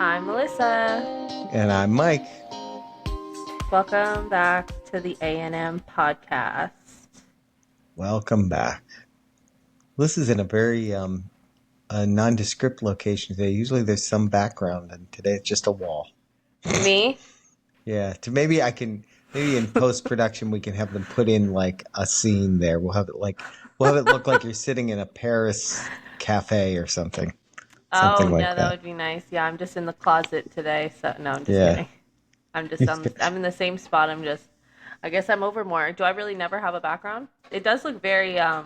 I'm Melissa. And I'm Mike. Welcome back to the A&M podcast. Welcome back. This is in a very a nondescript location today. Usually there's some background, and today it's just a wall. Me? Yeah, maybe in post production we can have them put in like a scene there. We'll have it look like you're sitting in a Paris cafe or something. Oh, Something no, like that that. would be nice. Yeah, I'm just in the closet today. So, no, I'm just Yeah. kidding. I'm in the same spot. I guess I'm over more. Do I really never have a background? It does look very, Yeah,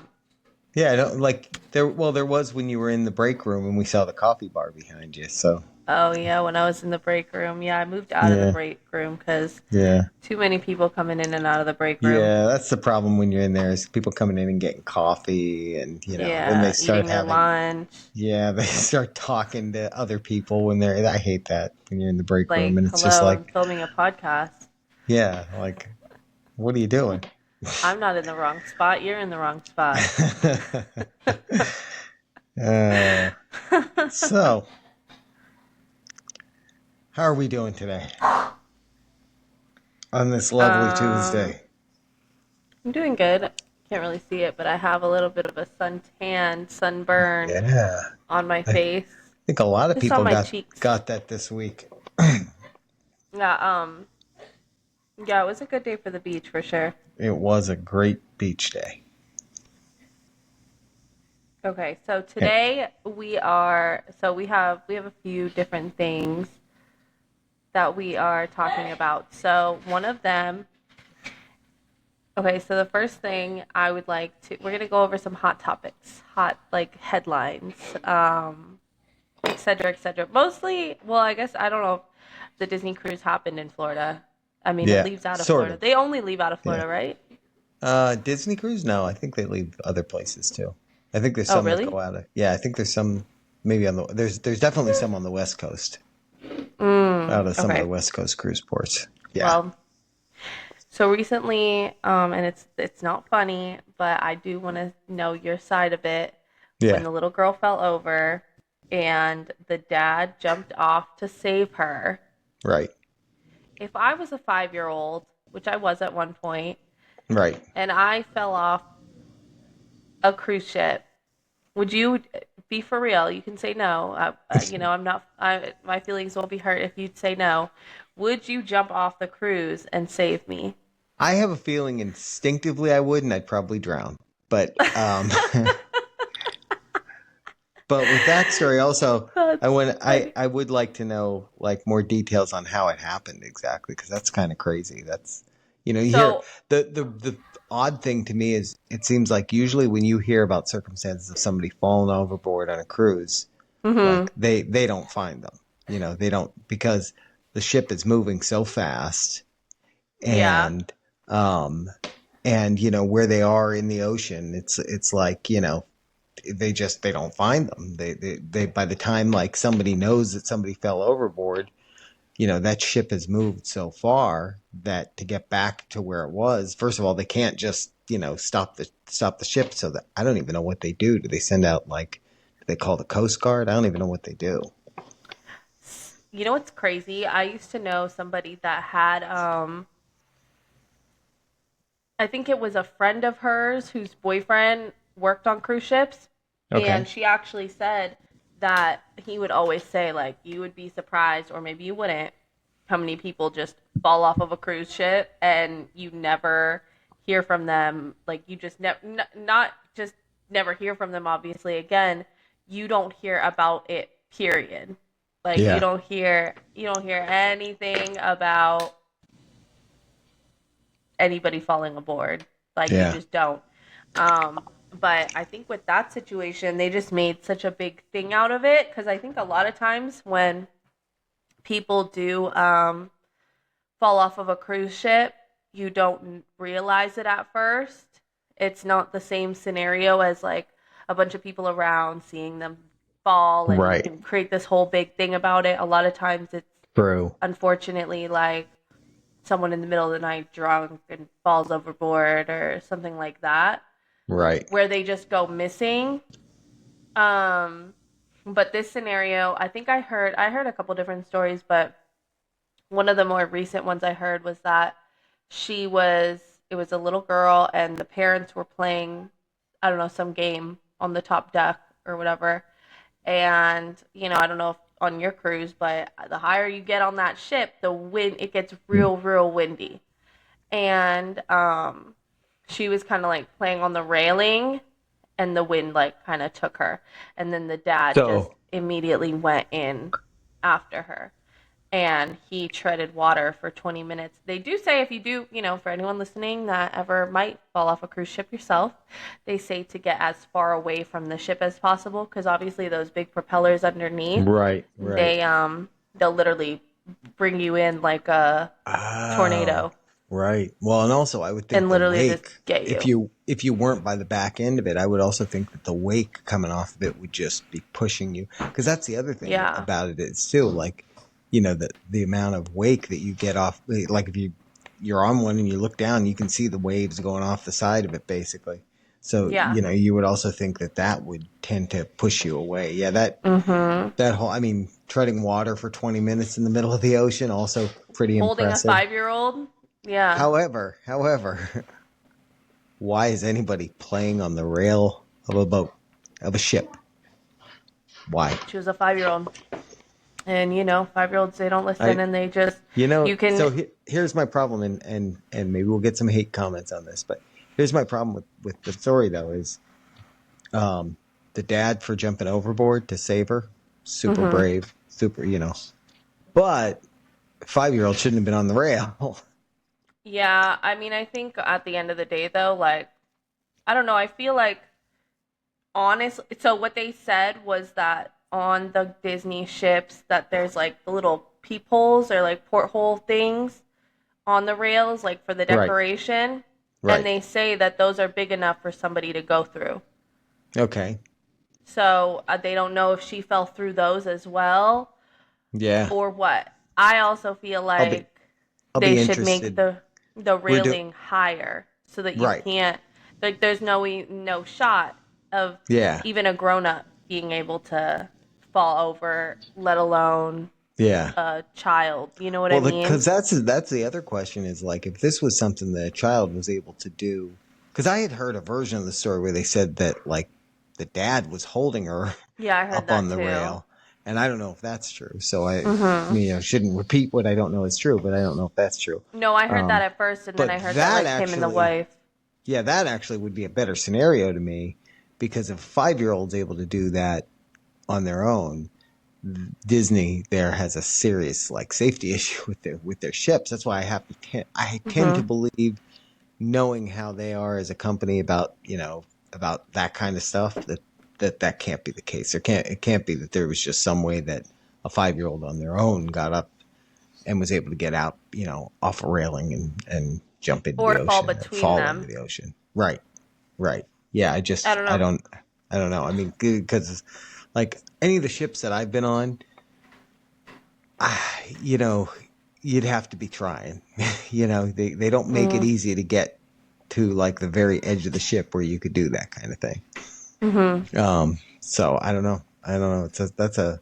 I don't like there was when you were in the break room and we saw the coffee bar behind you. So, oh, yeah, when I was in the break room. Yeah, I moved out of the yeah. break room because Yeah. too many people coming in and out of the break room. Yeah, that's the problem when you're in there is people coming in and getting coffee and then they Yeah, start eating their having lunch, they start talking to other people when they're I hate that when you're in the break room like, and it's just hello, I'm like, filming a podcast. yeah, like what are you doing? I'm not in the wrong spot. You're in the wrong spot. uh, so, how are we doing today on this lovely um, Tuesday? I'm doing good. Can't really see it, but I have a little bit of a sunburn Yeah. on my I face, think a lot of just on people my got cheeks. got that this week. Yeah, yeah, it was a good day for the beach for sure. It was a great beach day. Okay, so And, today we have a few different things that we are talking about. So one of them, okay, so the first thing I would like to, we're gonna go over some hot topics, hot like headlines, et cetera, et cetera. Mostly, well, I guess I don't know if the Disney cruise happened in Florida. I mean, it yeah, leaves out of sort Florida. of. They only leave out of Yeah. Florida, right? Disney cruise? No, I think they leave other places too. I think there's Oh, some that really? go out of. Yeah, I think there's some maybe on the there's definitely some on the West Coast out of some of the Okay. West Coast cruise ports. Yeah. Well, so recently, and it's not funny, but I do want to know your side of it. When Yeah. the little girl fell over and the dad jumped off to save her. Right. If I was a 5-year old, which I was at one point, Right. and I fell off a cruise ship, would you be for real? You can say no. I'm not. My feelings won't be hurt if you say no. Would you jump off the cruise and save me? I have a feeling instinctively I would, and I'd probably drown. But but with that story also, That's funny. I would like to know like more details on how it happened exactly because that's kind of crazy. That's you hear So, the odd thing to me is it seems like usually when you hear about circumstances of somebody falling overboard on a cruise, hmm like they don't find them. They don't because the ship is moving so fast yeah, and um where they are in the ocean, it's like they don't find them. They by the time like somebody knows that somebody fell overboard, that ship has moved so far that to get back to where it was, first of all, they can't just stop the ship. So that I don't even know what they do. Do they send out like do they call the Coast Guard? I don't even know what they do. you know what's crazy? I used to know somebody that had I think it was a friend of hers whose boyfriend worked on cruise ships, and Okay. she actually said that he would always say like you would be surprised or maybe you wouldn't how many people just fall off of a cruise ship and you never hear from them, like you just not just never hear from them obviously again, you don't hear about it, period. Like Yeah. you don't hear anything about anybody falling aboard. Like you Yeah. just don't. But I think with that situation, they just made such a big thing out of it because I think a lot of times when people do fall off of a cruise ship, you don't realize it at first. It's not the same scenario as like a bunch of people around seeing them fall and you Right. can create this whole big thing about it. A lot of times it's True. unfortunately like someone in the middle of the night drunk and falls overboard or something like that Right. where they just go missing. um But this scenario, I heard a couple different stories, but one of the more recent ones I heard was that she was it was a little girl and the parents were playing, I don't know, some game on the top deck or whatever. And, I don't know if on your cruise, but the higher you get on that ship, the wind it gets real, real windy. And she was kind of like playing on the railing and the wind like kind of took her. And then the dad just So, immediately went in after her and he treaded water for 20 minutes. They do say if you do, for anyone listening that ever might fall off a cruise ship yourself, they say to get as far away from the ship as possible because obviously those big propellers underneath, right, right. they'll literally bring you in like a Oh, tornado right. Well, and also I would think and the literally just wake, get if you. you weren't by the back end of it, I would also think that the wake coming off of it would just be pushing you. Because that's the other thing Yeah. about it is too, like, the amount of wake that you get off, like if you're on one and you look down, you can see the waves going off the side of it basically. So, Yeah. you would also think that that would tend to push you away. Yeah, Mhm. that whole, I mean, treading water for 20 minutes in the middle of the ocean, also pretty Holding a impressive. 5-year-old? Yeah. However, why is anybody playing on the rail of a boat, of a ship? Why? She was a 5-year-old. And 5-year-olds they don't listen I, and they just you can. so here's my problem, and maybe we'll get some hate comments on this, but here's my problem with the story though is, um, the dad for jumping overboard to save her, super Mhm. brave, super, but 5-year-old shouldn't have been on the rail. Yeah, I mean, I think at the end of the day, though, like, I don't know, I feel like, honestly, so what they said was that on the Disney ships, that there's like the little peepholes or like porthole things on the rails, like for the Right, decoration, and right. they say that those are big enough for somebody to go through. Okay. So they don't know if she fell through those as well Yeah. or what. I also feel I'll be like I'll they be should make interested. the We're do railing higher so that you right. can't like there's no shot of Yeah. even a grown up being able to fall over, let alone Yeah. a child. You know what I Well, mean? because that's the other question is like if this was something that a child was able to do. Because I had heard a version of the story where they said that like the dad was holding her Yeah, I heard up on that the too. rail, and I don't know if that's true. So I, Mhm. shouldn't repeat what I don't know is true, but I don't know if that's true. No, I heard that Um, at first and then but I heard that that like him and the actually, wife. yeah, that actually would be a better scenario to me because if a 5-year-old's able to do that on their own, Disney there has a serious like safety issue with their ships. That's why I tend to Mhm. believe, knowing how they are as a company about about that kind of stuff, that can't be the case. It can't be that there was just some way that a 5-year-old on their own got up and was able to get out, off a railing and jump into the Or fall ocean and between fall into them. the ocean. Right, right. Yeah, I don't know. I don't know. I mean, because like any of the ships that I've been on, you know, you'd have to be trying. They don't make it Mm. easy to get to like the very edge of the ship where you could do that kind of thing. Mhm. So I don't know. I don't know. That's a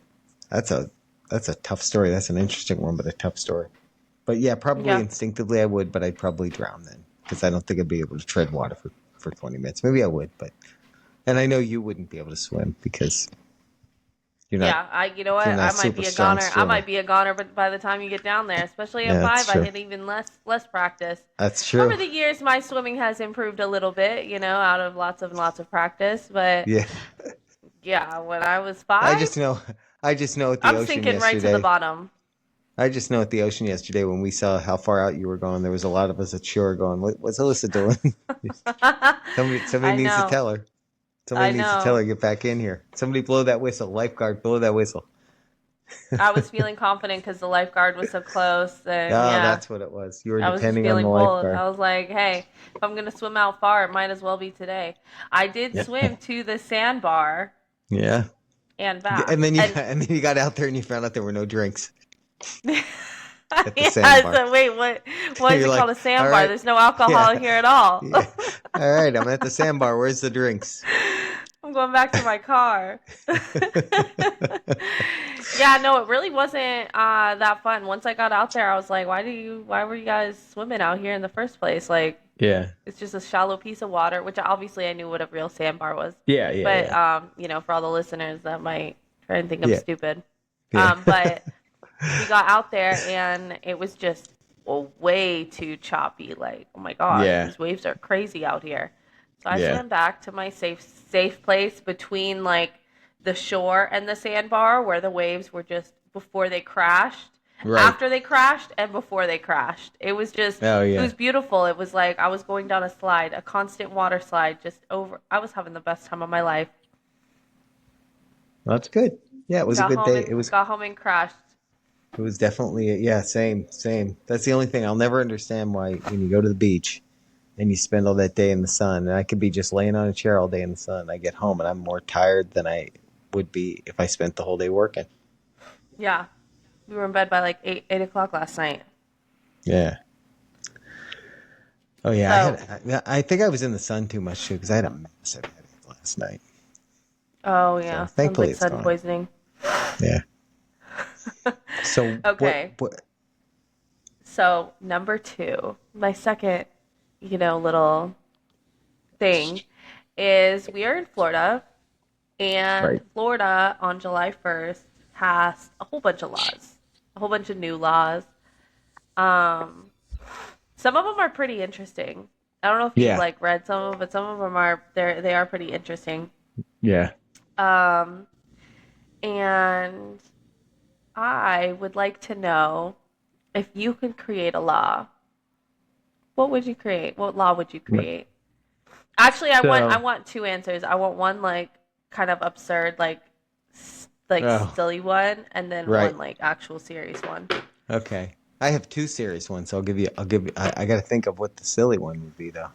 that's a tough story. That's an interesting one, but a tough story. But yeah, probably Yeah. instinctively I would, but I'd probably drown then because I don't think I'd be able to tread water for 20 minutes. Maybe I would, but and I know you wouldn't be able to swim because you're not Yeah, you know you're what? not a I might super be a strong goner. I might swimmer. be a goner, but by the time you get down there, especially at Yeah, that's 5, I true. had even less practice. That's true. Over the years, my swimming has improved a little bit, out of lots and lots of practice. But Yeah. yeah, when I was I 5, just know I just know at the I'm ocean sinking right to the yesterday. bottom. I just know at the ocean yesterday when we saw how far out you were going, there was a lot of us at shore going, What's Alyssa doing?" Somebody I needs to know, tell her. Somebody I needs to tell know. her get back in here. Somebody blow that whistle. Lifeguard, blow that whistle. I was feeling confident because the lifeguard was so close, and Ah, yeah, that's what it was. You were I was just depending on the feeling bold. lifeguard. I was like, hey, if I'm gonna swim out far, it might as well be today. I did Yeah. swim to the sandbar Yeah. and back, and And then you got out there and you found out there were no drinks at the yeah. sandbar. So wait, what? Why is You're it called like, a all sandbar? right, There's no alcohol yeah, here at all. yeah. All right, I'm at the sandbar. Where's the drinks? I'm going back to my car. Yeah, no, it really wasn't that fun. Once I got out there, I was like, why were you guys swimming out here in the first place? Like, Yeah. it's just a shallow piece of water, which obviously I knew what a real sandbar was. Yeah, yeah, But yeah. for all the listeners that might try and think I'm Yeah. stupid. Yeah. But we got out there and it was just way too choppy. Like, oh my gosh, Yeah. these waves are crazy out here. So I Yeah. swam back to my safe place between like the shore and the sandbar where the waves were just before they crashed, Right. after they crashed, and before they crashed. Oh It yeah. was beautiful. It was like I was going down a slide, a constant water slide, just over. I was having the best time of my life. That's good. Yeah, it was a good day. Got home and crashed. It was definitely yeah, same, same. That's the only thing I'll never understand why when you go to the beach and you spend all that day in the sun, and I could be just laying on a chair all day in the sun. I get home and I'm more tired than I would be if I spent the whole day working. Yeah, we were in bed by like 8 o'clock last night. Yeah. Oh yeah, So, I think I was in the sun too much too because I had a massive headache last night. oh So yeah, sounds thankfully like it's sun gone. poisoning. Yeah. So Okay, what so number two, my second, little thing is we are in Florida, and right. Florida on July 1st passed a whole bunch of laws, a whole bunch of new laws. Um, some of them are pretty interesting. I don't know if you've Yeah. like read some of them, but some of them they are pretty interesting. Yeah. Um, and I would like to know if you could create a law, what would you create? What law would you create? Actually, I So want two answers. I want one like kind of absurd, like oh silly one, and then right. one like actual serious one. Okay. I have two serious ones, so I'll give you I gotta think of what the silly one would be though.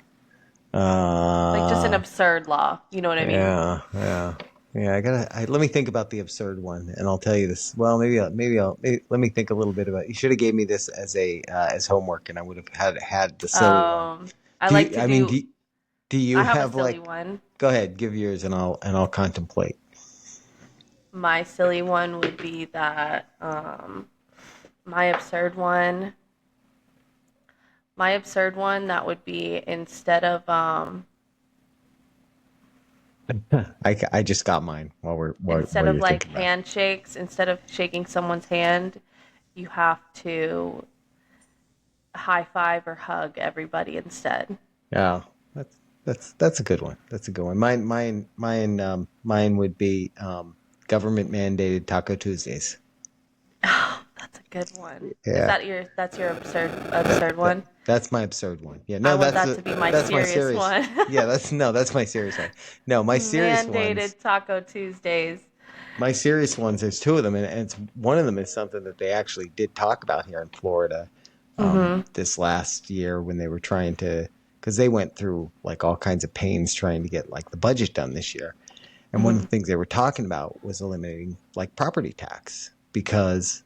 Like just an Uh absurd law. You know what I mean? yeah, yeah. Yeah, let me think about the absurd one and I'll tell you this. Well, let me think a little bit about You should have gave me this as a as homework and I would have had the silly one. I like to Do you I have a have silly like one. go ahead, give yours and I'll contemplate. My silly one would be that my absurd one that would be I just got mine instead while of you're like thinking about it. handshakes, instead of shaking someone's hand, you have to high five or hug everybody instead. Yeah, that's a good one. That's a good one. Mine would be government mandated Taco Tuesdays. Oh, that's a good one. Is Yeah, that that's your absurd that one? that's my absurd one. Yeah, I no, want that to be my that's my serious serious. one. Yeah, that's my serious one. No, Mandated Taco Tuesdays. my serious ones. There's two of them, and one of them is something that they actually did talk about here in Florida Mm-hmm. this last year when they were trying to, because they went through like all kinds of pains trying to get like the budget done this year. And one of Mm-hmm. the things they were talking about was eliminating like property tax because,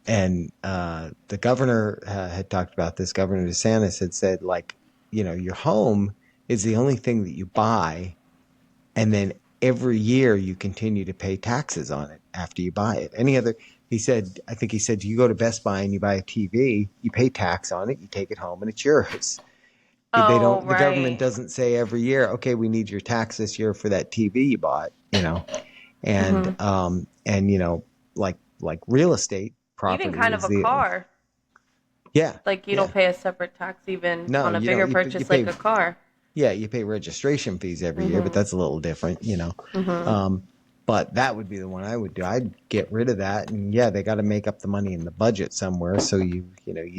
and the governor had talked about this. Governor DeSantis had said like, your home is the only thing that you buy, and then every year you continue to pay taxes on it after you buy it. I think he said, you go to Best Buy and you buy a TV, you pay tax on it, you take it home, and it's yours. Oh, The government right. doesn't say every year, okay, we need your tax this year for that TV you bought, Mm-hmm. and like real estate Even property kind of is a the car. yeah, Like you yeah. don't pay a separate tax even No, on a you bigger don't. purchase like a car. You pay registration fees every year, but Mm-hmm. that's a little different. Mm-hmm. Um, but that would be the one I would do. I'd get rid of that, and yeah, they got to make up the money in the budget somewhere. So you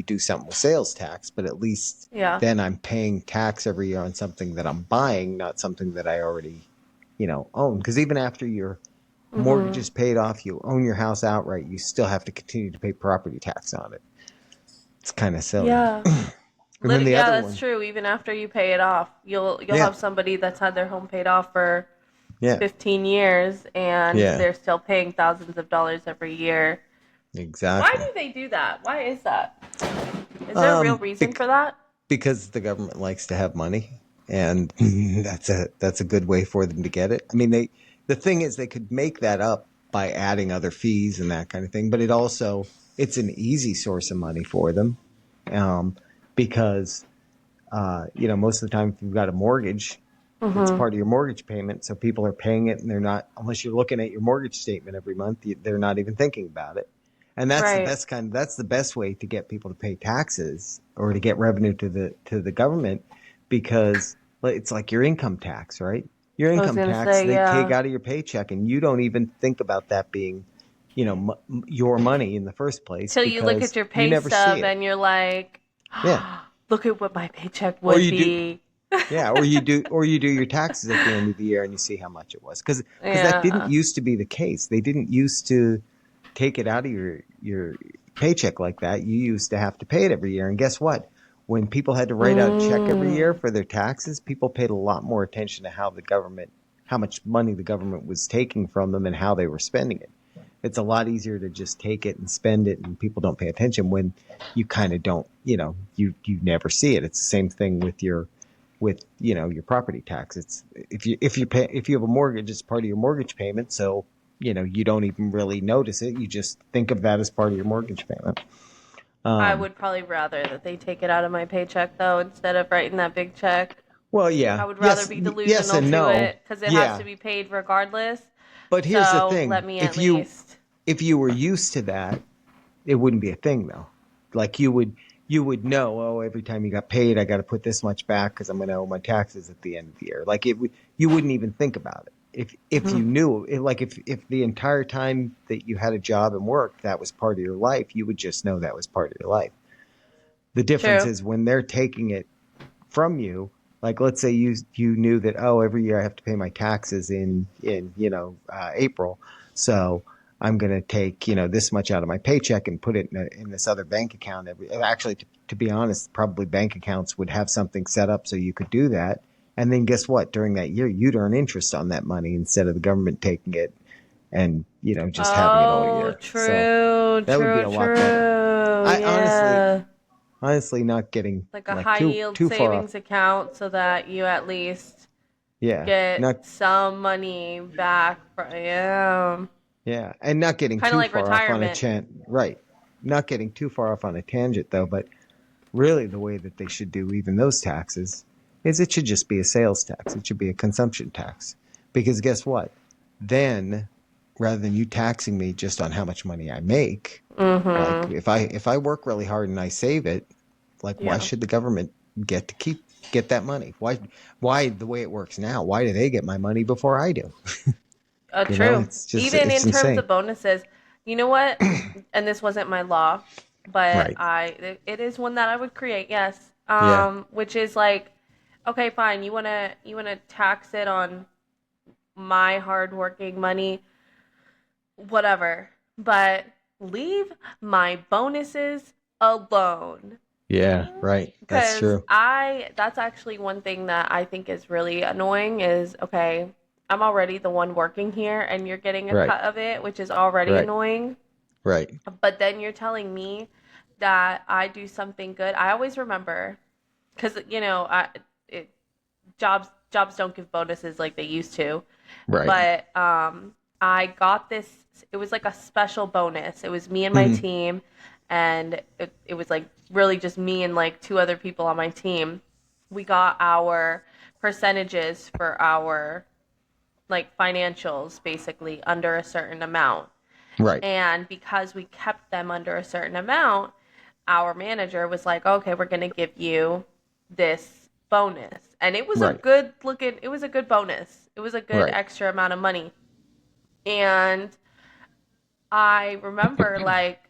do something with sales tax, but at least Yeah. then I'm paying tax every year on something that I'm buying, not something that I already own. Because even after your mortgage Mm-hmm. is paid off, you own your house outright, you still have to continue to pay property tax on it. It's kind of silly. Yeah. And then the Yeah, other that's one, true. Even after you pay it off, you'll yeah, have somebody that's had their home paid off for yeah, 15 years and yeah, they're still paying thousands of dollars every year. Why exactly. do they do that? Why is that? Is there a real Um, reason bec- for that? because the government likes to have money. and that's a good way for them to get it. I mean, the thing is they could make that up by adding other fees and that kind of thing, but it's an easy source of money for them, um, because most of the time if you've got a mortgage, it's Mm-hmm. part of your mortgage payment, so people are paying it, and they're not, unless you're looking at your mortgage statement every month, they're not even thinking about it. And Right. that's the best way to get people to pay taxes or to get revenue to the government, because it's like your income tax, right? Your I was income gonna tax say, they take yeah. out of your paycheck, and you don't even think about that being, your money in the first place, Till you look at because your you pay never see stub it. and you're like, Yeah. look at what my paycheck Or would you do be. Yeah, or you do your taxes at the end of the year and you see how much it was, because that didn't Yeah. used to be the case. They didn't used to take it out of your paycheck like that. You used to have to pay it every year. And guess what? When people had to write out a check every year Mm. for their taxes, people paid a lot more attention to how much money the government was taking from them and how they were spending it. It's a lot easier to just take it and spend it, and people don't pay attention when you kind of don't, you never see it. It's the same thing with your property tax. It's if you have a mortgage, it's part of your mortgage payment, so you don't even really notice it. You just think of that as part of your mortgage payment. I um would probably rather that they take it out of my paycheck though instead of writing that big check. well, I yeah, would rather yes, be yes delusional and to no. it because it has to Yeah, be paid regardless. but here's the So let thing: me at least. if you were used to that, it wouldn't be a thing though. Like you would know, oh, every time you got paid, I got to put this much back because I'm going to owe my taxes at the end of the year. Like you wouldn't even think about it if you knew. Like if the entire time that you had a job and worked, that was part of your life, you would just know that was part of your life. The difference True. is when they're taking it from you. Like, let's say you knew that, oh, every year I have to pay my taxes in April, so I'm going to take this much out of my paycheck and put it in this other bank account. Actually, to be honest, probably bank accounts would have something set up so you could do that. And then guess what? During that year, you'd earn interest on that money instead of the government taking it and just having it all Oh, year. So true, that would be true, a lot better. true. I Yeah. honestly not getting Like a like high too yield too far off. savings account so that you at least Yeah, get not some money back from, yeah. Yeah, and not getting Kind of too like far off on a retirement. chan right. Not getting too far off on a tangent though, but really the way that they should do even those taxes is it should just be a sales tax. It should be a consumption tax. Because guess what? Then rather than you taxing me just on how much money I make, like Mm-hmm. if I work really hard and I save it, like why Yeah. should the government get that money? Why the way it works now? Why do they get my money before I do? True. Even It's in terms insane. of bonuses, you know what? And this wasn't my law, but Right. it is one that I would create. Yes. Yeah. Which is like, okay, fine. You wanna tax it on my hardworking money, whatever. But leave my bonuses alone. Yeah, right. That's Because true. that's actually one thing that I think is really annoying is, okay, I'm already the one working here and you're getting a Right. cut of it, which is already Right. annoying. Right. But then you're telling me that I do something good. I always remember, because, it, jobs don't give bonuses like they used to. Right. But I got this. It was like a special bonus. It was me and my Mhm. team, and it was like really just me and like two other people on my team. We got our percentages for our like financials basically under a certain amount. Right. And because we kept them under a certain amount, our manager was like, okay, we're going to give you this bonus. And Right. it was a good bonus. It was a good Right. extra amount of money. And I remember like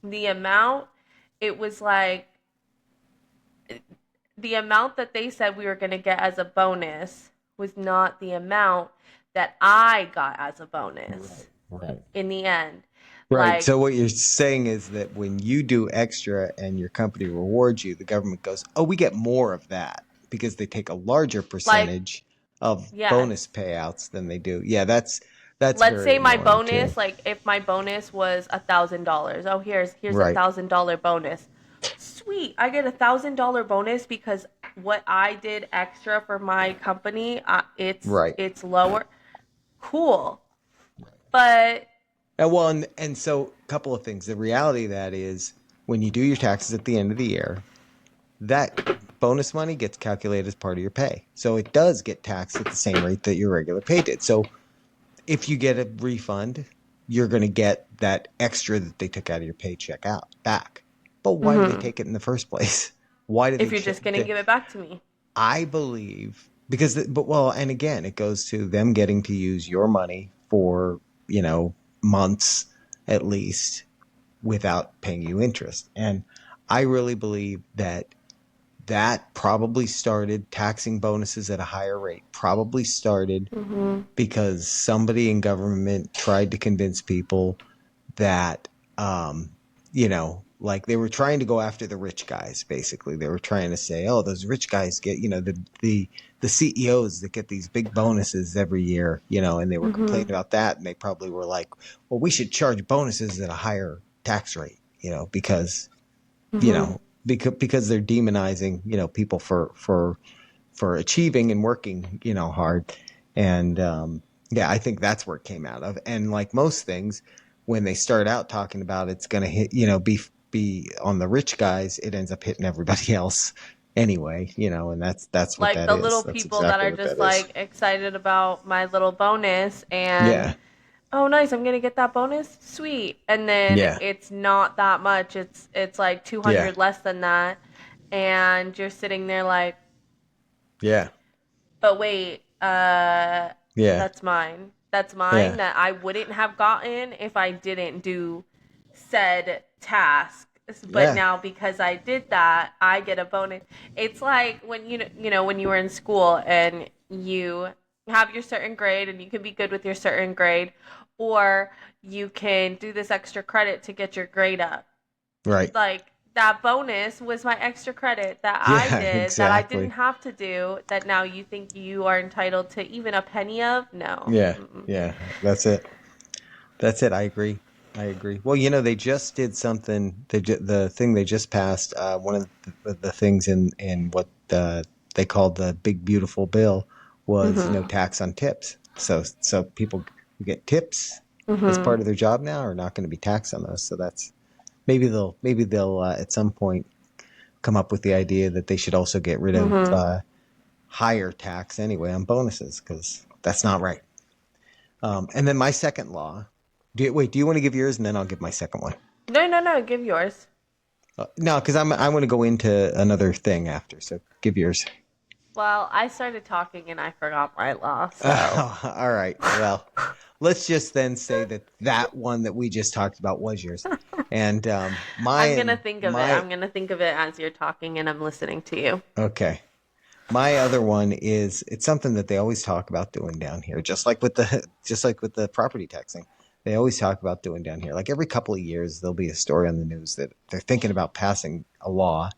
the amount, it was like the amount that they said we were going to get as a bonus was not the amount that I got as a bonus Right. Right. in the end. Right. Like, So what you're saying is that when you do extra and your company rewards you, the government goes, "Oh, we get more of that," because they take a larger like, percentage of bonus yes. payouts than they do. Yeah, that's Let's very say my annoying too. bonus, like if my bonus was $1,000. Oh, here's a Right. $1,000 bonus. Sweet, I get $1,000 bonus because what I did extra for my company, Right. it's lower. Cool. But And so a couple of things. The reality of that is when you do your taxes at the end of the year, that bonus money gets calculated as part of your pay. So it does get taxed at the same rate that your regular pay did. So if you get a refund, you're going to get that extra that they took out of your paycheck out back. But why do they take it in the first place? Why do if you're just going to give it back to me. I believe because, but well, and again, it goes to them getting to use your money for, months at least without paying you interest. And I really believe that probably started taxing bonuses at a higher rate, probably started because somebody in government tried to convince people that, like they were trying to go after the rich guys. Basically, they were trying to say, "Oh, those rich guys get, the CEOs that get these big bonuses every year, and they were complaining about that, and they probably were like, well, we should charge bonuses at a higher tax rate, because, because they're demonizing, people for achieving and working, hard, and yeah, I think that's where it came out of. And like most things, when they start out talking about it's going to hit, be on the rich guys, it ends up hitting everybody else anyway, and that's what Like that the is. little That's people that exactly are what just that is. like excited about my little bonus and Yeah, oh nice, I'm gonna get that bonus, sweet, and then yeah, it's not that much, it's like yeah, 200 less than that, and you're sitting there like, yeah, but wait, yeah, that's mine. That's mine yeah, that I wouldn't have gotten if I didn't do said task. But yeah. now because I did that, I get a bonus. It's like when when you were in school and you have your certain grade and you can be good with your certain grade, or you can do this extra credit to get your grade up. Right. Like that bonus was my extra credit that I Yeah, did that I didn't exactly. have to do, that now you think you are entitled to even a penny of? No. Yeah, Mm-mm. yeah. That's it. That's it. I agree. I agree. Well, they just did something. The thing they just passed. One of the things in what they called the big beautiful bill was no Mhm. tax on tips. So people who get tips as Mhm. part of their job now are not going to be taxed on those. So that's maybe they'll at some point come up with the idea that they should also get rid of Mhm. higher tax anyway on bonuses because that's not right. And then my second law. Do you want to give yours and then I'll give my second one? No, no, no. Give yours. No, because I want to go into another thing after. So give yours. Well, I started talking and I forgot my law, so All right. Well, let's just then say that one that we just talked about was yours, and I'm gonna mine think of it. my I'm gonna think of it as you're talking and I'm listening to you. okay. My other one is it's something that they always talk about doing down here, just like with the property taxing. They always talk about doing down here. Like every couple of years, there'll be a story on the news that they're thinking about passing a law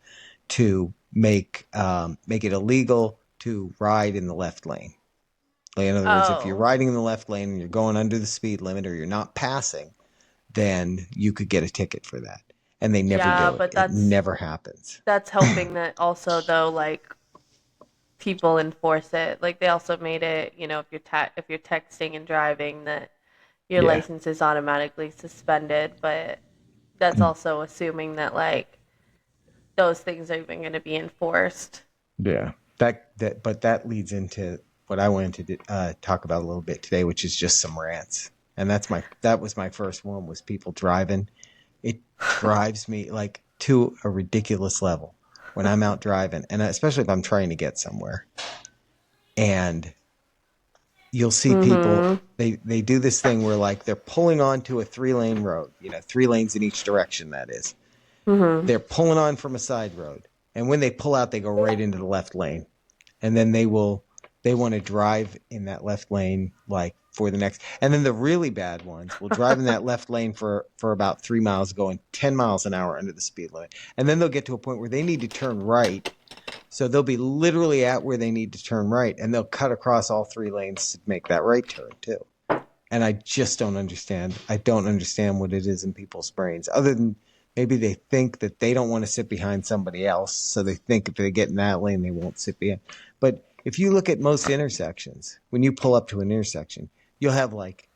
to make it illegal to ride in the left lane. Like in other words, if you're Oh, riding in the left lane and you're going under the speed limit or you're not passing, then you could get a ticket for that. And they never yeah, do it. but It never happens. that's hoping that also though like people enforce it. Like they also made it, if you're texting and driving that your Yeah. license is automatically suspended, but that's also assuming that like those things are even going to be enforced. Yeah. But that leads into what I wanted to talk about a little bit today, which is just some rants. And that was my first one was people driving. It drives me like to a ridiculous level when I'm out driving, and especially if I'm trying to get somewhere. And you'll see people Mhm. they do this thing where like they're pulling onto a 3-lane road, 3 lanes in each direction. That is, Mhm. they're pulling on from a side road, and when they pull out, they go right into the left lane, and then they want to drive in that left lane like for the next, and then the really bad ones will drive in that left lane for about 3 miles going 10 miles an hour under the speed limit, and then they'll get to a point where they need to turn right, so they'll be literally at where they need to turn right, and they'll cut across all 3 lanes to make that right turn too. And I just don't understand. I don't understand what it is in people's brains, other than maybe they think that they don't want to sit behind somebody else, so they think if they get in that lane, they won't sit behind. But if you look at most intersections, when you pull up to an intersection, you'll have like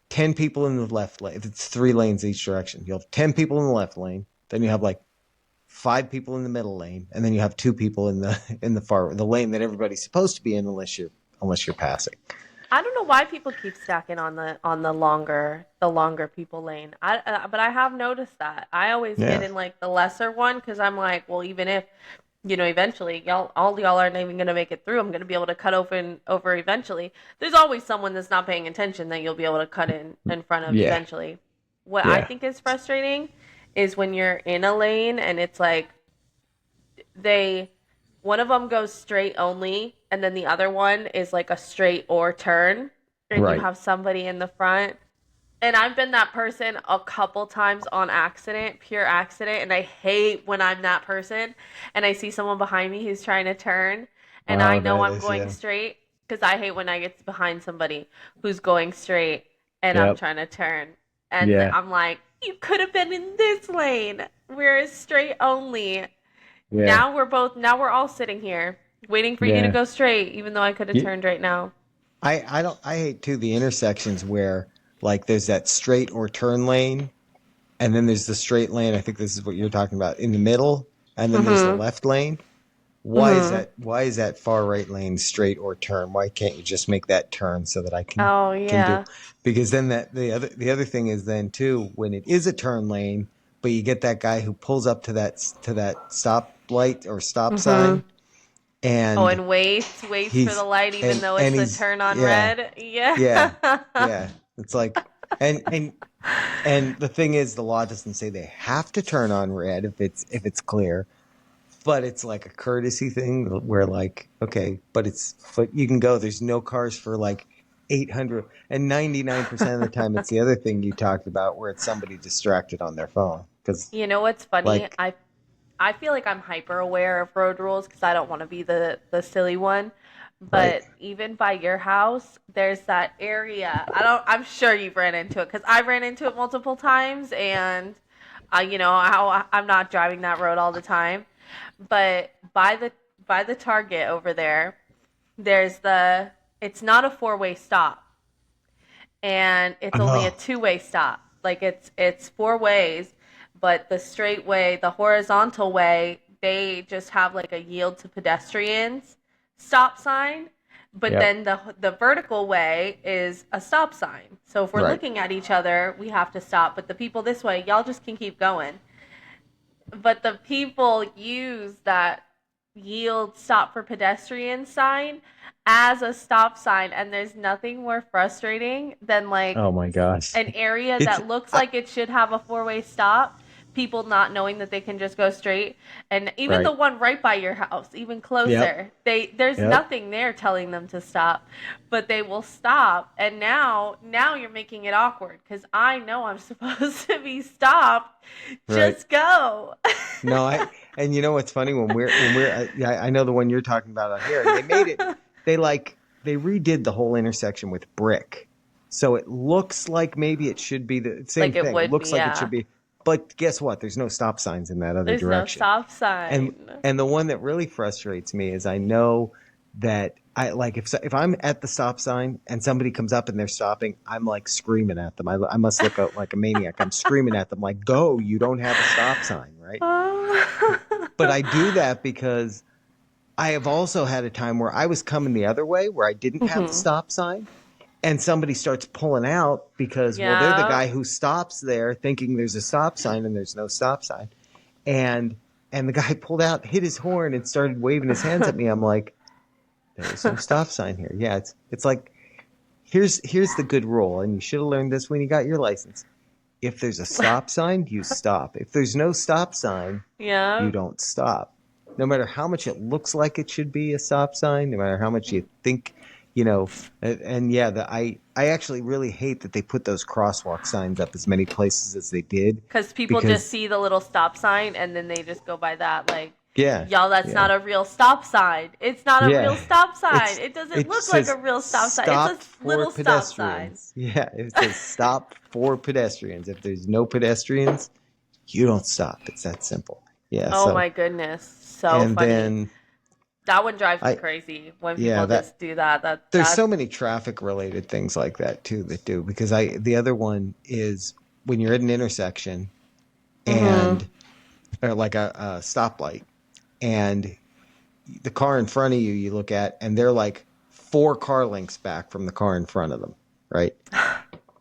10 people in the left lane. If it's 3 lanes each direction, you'll have 10 people in the left lane. Then you have like 5 people in the middle lane, and then you have 2 people in the lane that everybody's supposed to be in, unless you're passing. I don't know why people keep stacking on the longer people lane. But I have noticed that. I always get Yeah, in like the lesser one because I'm like, well, even if eventually y'all aren't even gonna make it through. I'm gonna be able to cut open over eventually. There's always someone that's not paying attention that you'll be able to cut in front of yeah, eventually. What I yeah. think is frustrating is when you're in a lane and it's like they one of them goes straight only and then the other one is like a straight or turn and you Right. have somebody in the front, and I've been that person a couple times on accident, pure accident, and I hate when I'm that person and I see someone behind me who's trying to turn and I Oh, know that I'm is, going yeah. straight because I hate when I get behind somebody who's going straight and I'm Yep. trying to turn. And Yeah. I'm like, you could have been in this lane. We're straight only. Yeah. Now we're all sitting here waiting for you to Yeah. go straight, even though I could have You, turned right now. I don't I hate too the intersections where like there's that straight or turn lane, and then there's the straight lane. I think this is what you're talking about in the middle, and then there's the Mhm. left lane. Why is Mhm. that? Why is that far right lane straight or turn? Why can't you just make that turn so that I Oh can do? yeah. Because then the other thing is then too, when it is a turn lane, but you get that guy who pulls up to that stop light or stop Mhm. sign, Oh, and and waits for the he's light even though and it's a he's turn on yeah, red. Yeah. yeah, yeah. It's like and the thing is, the law doesn't say they have to turn on red if it's clear, but it's like a courtesy thing where like, okay, but you can go. There's no cars for like 800, and 99% of the time it's the other thing you talked about where it's somebody distracted on their phone because You know what's funny? like I feel like I'm hyper aware of road rules because I don't want to be the silly one. right. But even by your house, there's that area. I'm sure you've ran into it because I've ran into it multiple times, and I'm not driving that road all the time. But by the Target over there, there's the it's not a four-way stop, and it's only a Oh, two-way stop. Like it's four ways, but the straight way, the horizontal way, they just have like a yield to pedestrians stop sign. But yep, then the vertical way is a stop sign. So if we're right. looking at each other, we have to stop. But the people this way, y'all just can keep going. But the people use that yield stop for pedestrians sign as a stop sign, and there's nothing more frustrating than like Oh my gosh, an area it's that looks I, like it should have a four-way stop, people not knowing that they can just go straight, and even the right. one right by your house, even Yep, closer, there's yep, nothing there telling them to stop, but they will stop, and now you're making it awkward because I know I'm supposed to be stopped. right. Just go. No, and you know what's funny when we're yeah, I know the one you're talking about out here, and they redid the whole intersection with brick, so it looks like maybe it should be the same Like it thing. It would be, looks like it should yeah. be, but guess what? There's no stop signs in that other There's no direction. stop And sign. and the one that really frustrates me is I know that I like if I'm at the stop sign and somebody comes up and they're stopping, I'm like screaming at them. I must look out like a maniac. I'm screaming at them like, "Go! You don't have a stop sign, right?" But I do that because I have also had a time where I was coming the other way where I didn't have the Mhm. stop sign, and somebody starts pulling out because, well, they're the Yeah. guy who stops there thinking there's a stop sign and there's no stop sign. And and the guy pulled out, hit his horn, and started waving his hands at me. I'm like, there is no stop sign here. Yeah, it's like here's the good rule, and you should have learned this when you got your license. If there's a stop sign, you stop. If there's no stop sign, you Yeah. don't stop. No matter how much it looks like it should be a stop sign, no matter how much you think, and yeah, I actually really hate that they put those crosswalk signs up as many places as they did, Because people just because see the little stop sign and then they just go by that. Like, yeah, y'all, that's yeah, not a real stop sign. It's not a yeah, real stop sign. it's It doesn't it look like says a real stop sign. It's a stop for little stop sign. pedestrians. Yeah, it says stop for pedestrians. If there's no pedestrians, You don't stop. It's that simple. Yeah. Oh So, my goodness, so and funny. then That one drives me I, crazy when yeah, people that just do that. there's so That's many traffic related things like that too that do because the other one is when you're at an intersection mm-hmm. and or like a stoplight and the car in front of you you look at and they're like 4 car lengths back from the car in front of them, right?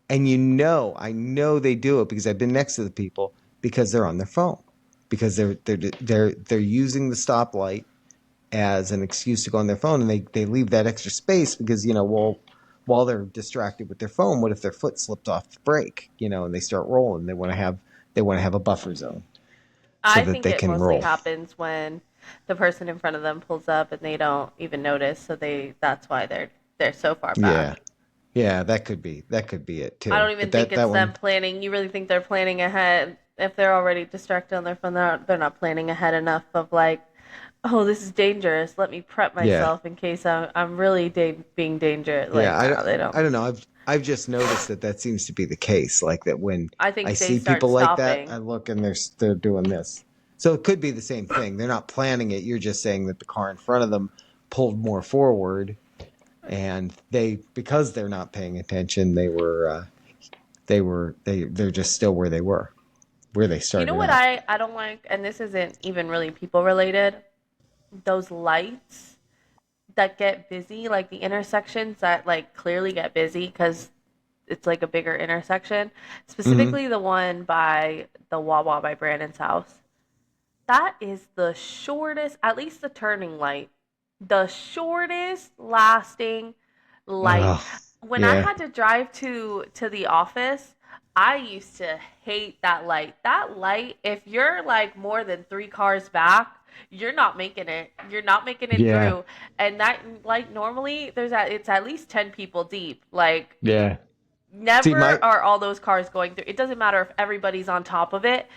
And I know they do it because I've been next to the people because they're on their phone because they're using the stoplight as an excuse to go on their phone, and they leave that extra space because well, while they're distracted with their phone, what if their foot slipped off the brake, and they start rolling? They want to have a buffer zone so I that think they it can mostly roll. happens when the person in front of them pulls up and they don't even notice, so that's why they're so far Yeah, back. yeah, that could be it I too. don't But even think that it's them one, planning. You really think they're planning ahead? If they're already distracted on their phone, they're not planning ahead enough of like, oh, this is dangerous. Let me prep yeah, myself in case I'm really being dangerous. yeah. Like, I don't, no, they don't. I don't know. I've just noticed that seems to be the case. Like that when I I think they see start people like that, stopping. I look and they're doing this. So it could be the same thing. They're not planning it. You're just saying that the car in front of them pulled more forward, and because they're not paying attention, they're just still where they You know started what out. I don't like, and this isn't even really people related. Those lights that get busy, like the intersections that like clearly get busy because it's like a bigger intersection. Hmm. Specifically, the one by the Wawa by Brandon's house. That is the shortest, at least the turning light, the shortest lasting light. Oh, When I yeah, had to drive to the office, I used to hate that light. That light, if you're like more than 3 cars back, you're not making it. You're not making it yeah, through. And that like normally it's at least 10 people deep. Like yeah. See, never my are all those cars going through. It doesn't matter if everybody's on top of it.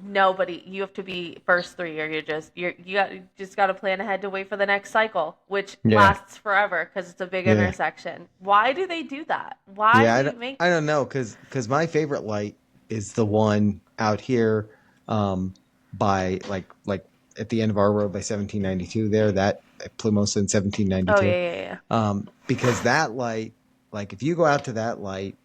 Nobody, you have to be first three, or you just got to plan ahead to wait for the next cycle, which yeah, lasts forever because it's a big yeah. intersection. Why do they do that? Why Yeah, do you make? I don't know because my favorite light is the one out here by like at the end of our road by 1792 there that at Plymouth in Oh 1792 yeah, yeah, because that light, like if you go out to that light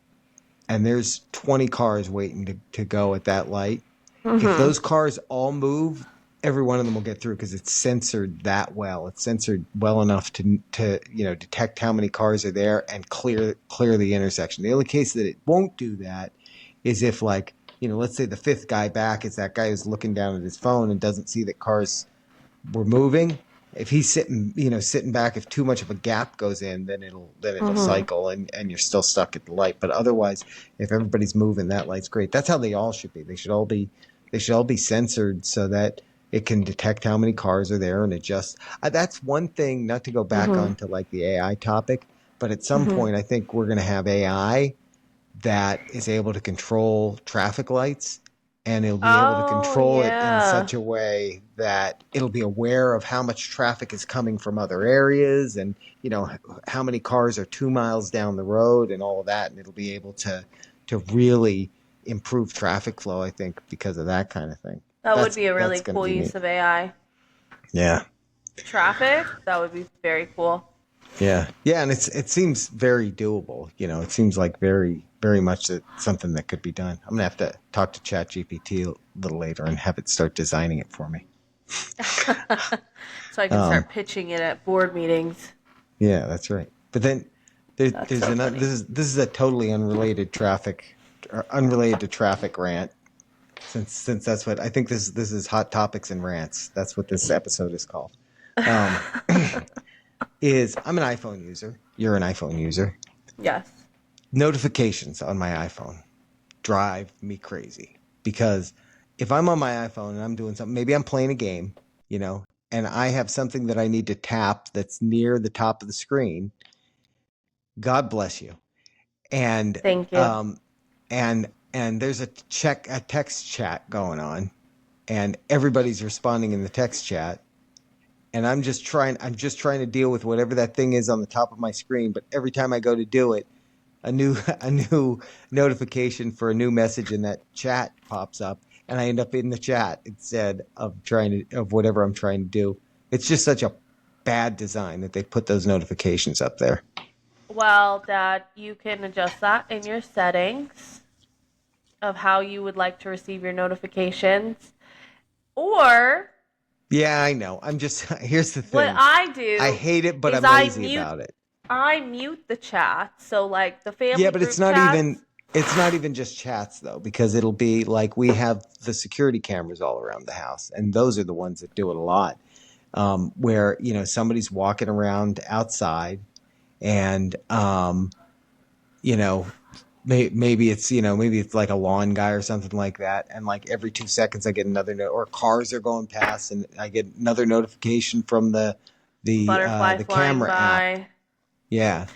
and there's 20 cars waiting to go at that light, yeah. if Mm-hmm. those cars all move, every one of them will get through because it's censored that well. It's censored well enough to detect how many cars are there and clear the intersection. The only case that it won't do that is if like let's say the fifth guy back is that guy who's looking down at his phone and doesn't see that cars were moving. If he's sitting back, if too much of a gap goes in, then it'll Mm-hmm. cycle and you're still stuck at the light. But otherwise, if everybody's moving, that light's great. That's how they all should be. They should all be censored so that it can detect how many cars are there and adjust. That's one thing. Not to go back Mm-hmm. onto like the AI topic, but at some Mm-hmm. point, I think we're going to have AI that is able to control traffic lights and it'll be able to Oh control it in yeah. such a way that it'll be aware of how much traffic is coming from other areas and how many cars are 2 miles down the road and all of that, and it'll be able to really improve traffic flow, I think, because of that kind of thing. That would that's be a that's really going to cool be neat. use of AI. Yeah, Traffic. That would be very cool. yeah, and it seems very doable. It seems like very very much something that could be done. I'm gonna have to talk to ChatGPT a little later and have it start designing it for me. So I can um start pitching it at board meetings. yeah, that's right. But then That's there's so another, funny. this is a totally unrelated to traffic rant, since that's what I think. This is hot topics and rants. That's what this episode is called. um is I'm an iPhone user, you're an iPhone user. Yes. Notifications on my iPhone drive me crazy because if I'm on my iPhone and I'm doing something, maybe I'm playing a game, and I have something that I need to tap that's near the top of the screen. God bless you. And Thank you. um and there's a text chat going on and everybody's responding in the text chat and I'm just trying to deal with whatever that thing is on the top of my screen, but every time I go to do it, a new a new notification for a new message in that chat pops up, and I end up in the chat instead of whatever I'm trying to do. It's just such a bad design that they put those notifications up there. Well, Dad, you can adjust that in your settings of how you would like to receive your notifications. Or Yeah, I know. Here's the what thing. I I do hate it, but is I'm lazy about it. I mute the chat. So like the Yeah, family but group chats. it's not even just chats though, because it'll be like we have the security cameras all around the house, and those are the ones that do it a lot. Where somebody's walking around outside, and you know maybe it's like a lawn guy or something like that, and like every 2 seconds I get another note, or cars are going past, and I get another notification from Butterfly the flying camera app. by. Yeah,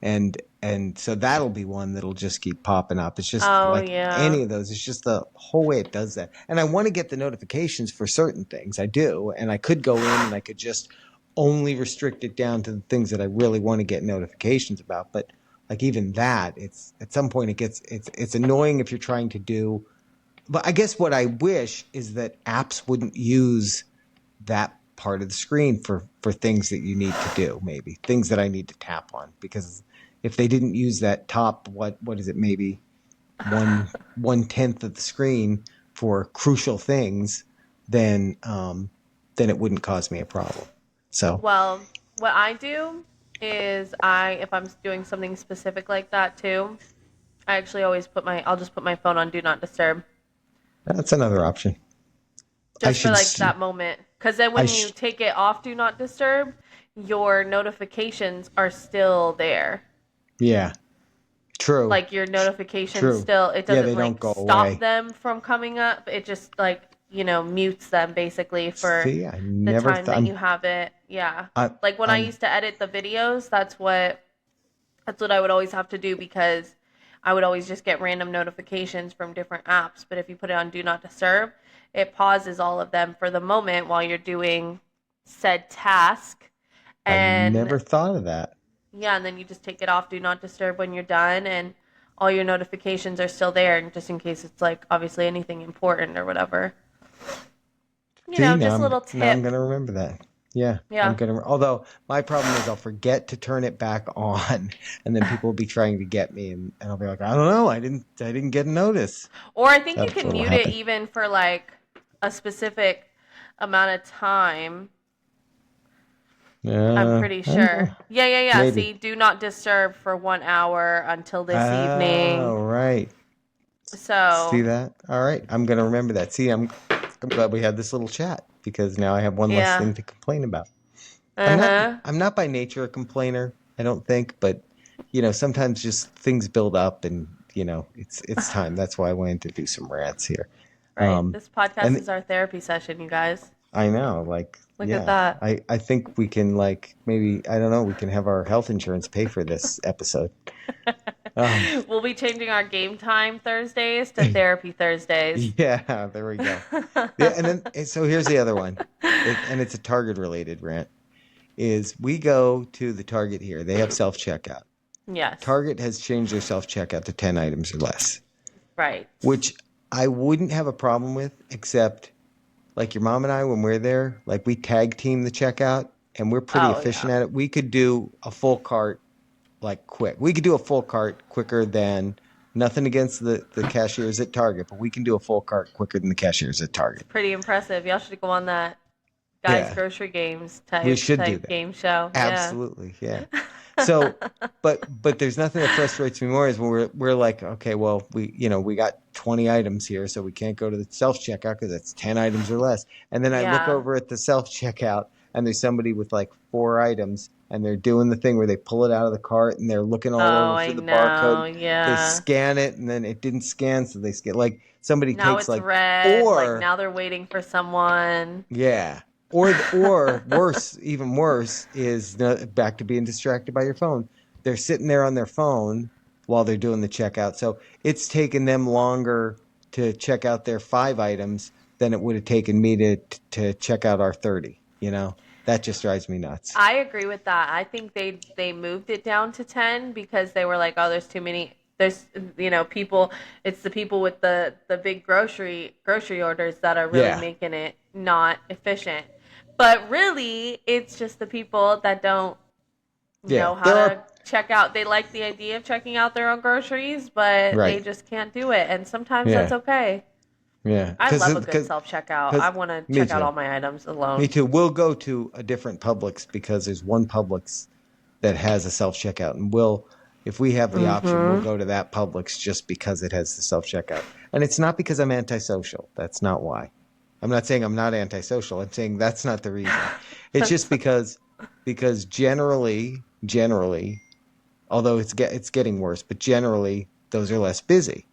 and so that'll be one that'll just keep popping up. It's just Oh like yeah. any of those. It's just the whole way it does that. And I want to get the notifications for certain things. I do, and I could go in and I could just only restrict it down to the things that I really want to get notifications about. But like even that, it's at some point it's annoying if you're trying to do. But I guess what I wish is that apps wouldn't use that part of the screen for things that you need to do, maybe things that I need to tap on, because if they didn't use that top, what is it, maybe one tenth of the screen for crucial things, then then it wouldn't cause me a problem. So Well, what I do is if I'm doing something specific like that too, I actually always I'll just put my phone on do not disturb that's another option. I just for should like that moment. Cuz then I when you take it off do not disturb, your notifications are still there. yeah, true, Like your notifications true. still, it Yeah, doesn't they don't like go stop away. them from coming up. It just like, mutes them basically for See, I the never time thought. that you have it. Yeah. Like when I I'm used to edit the videos, that's what I would always have to do because I would always just get random notifications from different apps. But if you put it on Do Not Disturb, it pauses all of them for the moment while you're doing said task. I And never thought of that. yeah, and then you just take it off Do Not Disturb when you're done, and all your notifications are still there, and just in case it's like obviously anything important or whatever. See, Just a little now I'm tip. gonna remember that. Yeah, I'm Yeah. gonna. Although my problem is I'll forget to turn it back on, and then people will be trying to get me, and I'll be like, I don't know, I didn't get a notice. Or I think you That's can what will mute it happen. even for like a specific amount of time. I'm pretty I don't know. sure. Yeah, yeah, yeah. Maybe. See, do not disturb for 1 hour until this evening. Oh, right. See So, that? All right, I'm gonna remember that. See, I'm glad we had this little chat because now I have one less yeah. thing to complain about. Uh huh. I'm not by nature a complainer, I don't think, but sometimes just things build up, and it's time. That's why I wanted to do some rants here. Right. Um This podcast and is our therapy session, you guys. I know, like, Look at yeah, that. I think we can, like, maybe, I don't know, we can have our health insurance pay for this episode. Um We'll be changing our game time Thursdays to therapy Thursdays. yeah, there we go. Yeah, and so here's the other one. And it's a Target related rant. Is we go to the Target here. They have self-checkout. Yes. Target has changed their self-checkout to 10 items or less, Right. which I wouldn't have a problem with, except like your mom and I, when we're there, like we tag team the checkout and we're pretty Oh, efficient yeah. at it. We could do a full cart like quick. We could do a full cart quicker than nothing against the cashiers at Target, but we can do a full cart quicker than the cashiers at It's Target. pretty impressive. Y'all should go on that guys Yeah, grocery games we type should do type that. game show. Yeah. Absolutely, yeah. So, but there's nothing that frustrates me more is when we're like, okay, well, we got 20 items here, so we can't go to the self checkout because it's 10 items or less. And then I look Yeah. over at the self checkout, and there's somebody with like 4 items, and they're doing the thing where they pull it out of the cart and they're looking all Oh, over I for the barcode. know. They Yeah. scan it, and then it didn't scan, so they scan, like somebody Now takes it's like, red. Like or now they're waiting for someone. yeah. Or worse, even worse, is back to being distracted by your phone. They're sitting there on their phone while they're doing the checkout. So it's taken them longer to check out their 5 items than it would have taken me to check out our 30. That just drives me nuts. I agree with that. I think they moved it down to 10 because they were like, "Oh, there's too many There's, people, it's the people with the big grocery orders that are really Yeah, making it not efficient. But really, it's just the people that don't yeah. know how There to are check out. They like the idea of checking out their own groceries, but they right. just can't do it. And sometimes that's Yeah, okay. yeah. I Because love a good because self checkout. I because want to me check out too. all my items Me alone. too. We'll go to a different Publix because there's one Publix that has a self checkout, and we'll if we have the option, we'll Mm-hmm. go to that Publix just because it has the self checkout. And it's not because I'm antisocial. That's not why. I'm not saying I'm not antisocial. I'm saying that's not the reason. It's just That's because generally, although it's getting worse, but generally those are less busy.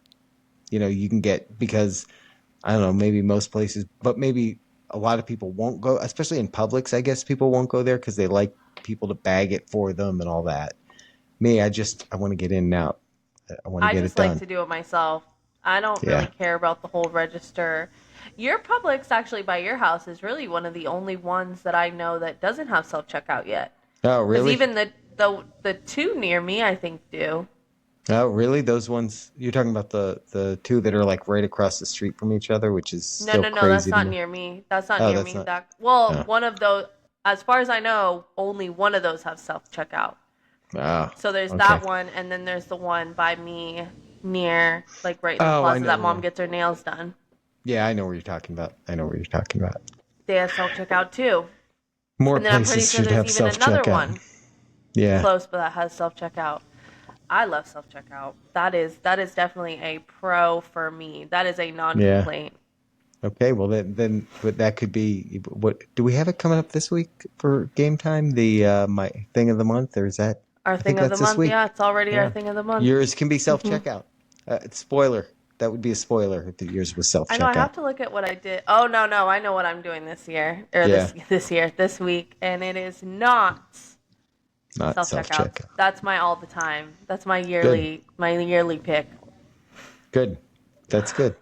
You can get because I don't know, maybe most places, but maybe a lot of people won't go, especially in Publix. I guess people won't go there because they like people to bag it for them and all that. Me, I want to get in and out. I want to I get it just like done. to do it myself. I don't really Yeah. care about the whole register. Your Publix actually by your house is really one of the only ones that I know that doesn't have self checkout yet. Oh, Because really? even the two near me, I think do. Oh, really? Those ones you're talking about the two that are like right across the street from each other, which is No, still no, no, that's crazy to not me. near me. That's not Oh, near that's me. not. Well, Oh, one of those, as far as I know, only one of those have self checkout. ah, So there's okay. that one, and then there's the one by me near, like right in the Oh, I plaza know that the mom one. gets her nails done. Yeah, I know where you're talking about. I know where you're talking about. They have self checkout too. More And then I'm pretty places sure should there's have even self another checkout. one Yeah. close, but that has self checkout. I love self checkout. That is definitely a pro for me. That is a non Yeah. complaint. Okay, well then but that could be what do we have it coming up this week for game time? The my thing of the month, or is that Our I think thing of the that's this month, yeah, week. it's already our Yeah. thing of the month. Yours can be self Hmm. checkout. Spoiler. That would be a spoiler if yours was self I know I checkout. have to look at what I did. Oh no, no, I know what I'm doing this year or Yeah, this week, and it is not not self self checkouts. checkout. That's my all the time. That's Good. my yearly pick. Good. That's good.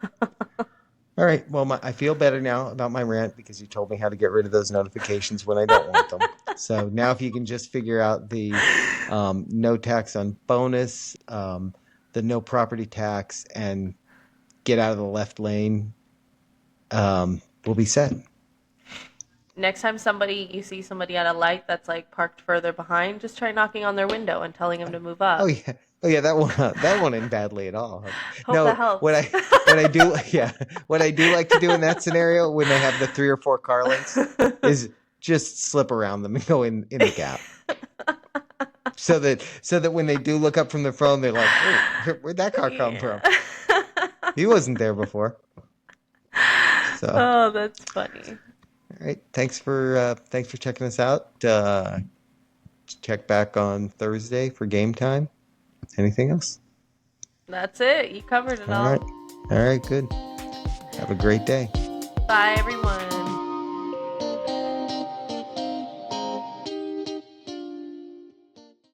All right. Well, I feel better now about my rant because you told me how to get rid of those notifications when I don't want them. So now, if you can just figure out the no tax on bonus, the no property tax, and get out of the left lane, we'll be set. Next time you see somebody at a light that's like parked further behind, just try knocking on their window and telling them to move Oh up. yeah, oh yeah. That one ain't badly at all. Hope that No, helps. what I do, yeah, what I do like to do in that scenario when they have the 3 or 4 car lengths is just slip around them and go in the gap. So that when they do look up from their phone, they're like, "Oh, where'd that car come from? Yeah. He wasn't there before." So, all Oh, that's funny. right, thanks for checking us out. Check back on Thursday for game time. Anything else? That's it. You covered it All right, all. all right, good. Have a great day. Bye, everyone.